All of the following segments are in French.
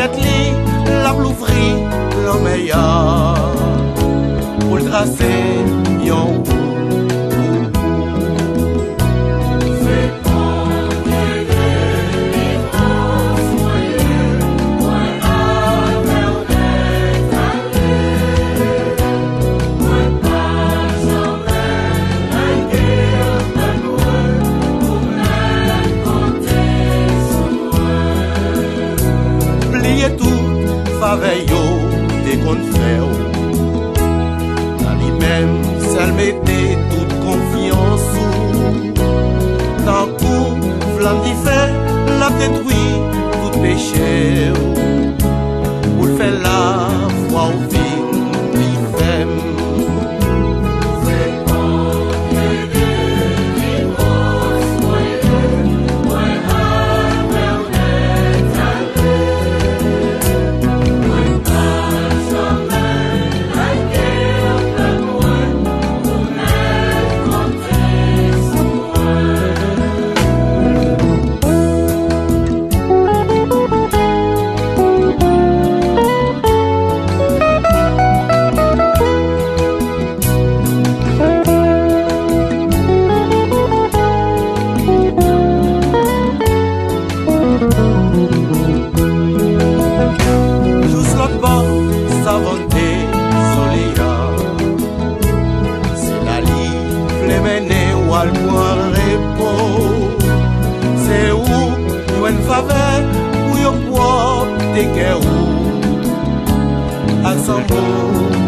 fenêtre li, la l'ouvri, le meilleur pour le tracer, yon. Et tout, faveur des confrères. Dans lui-même, seul mettait toute confiance. Tant coup, flamme d'y fait, la détruit, tout péché. Pour le faire la foi au vin, d'y fait. Al point repos, c'est où une faveur où y'a quoi des guerres à son mot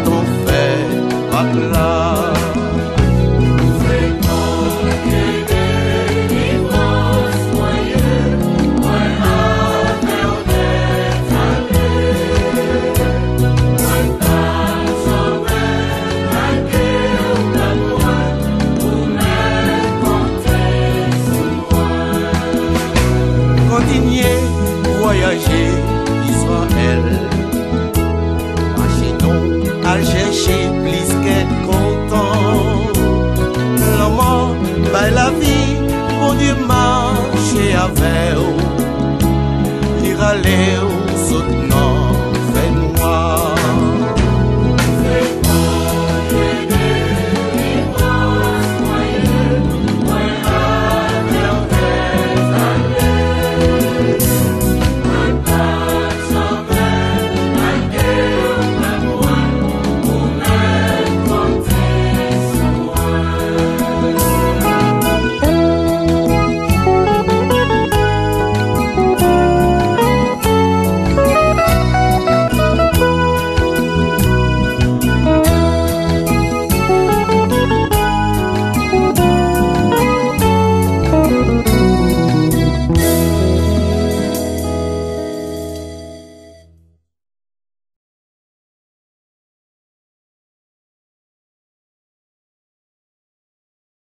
ton fait pas là. Continuer, voyager, Israël. Machinons, à chercher, plus qu'être content. L'homme, by la vie, bon Dieu marcher avec eux. Il râlait.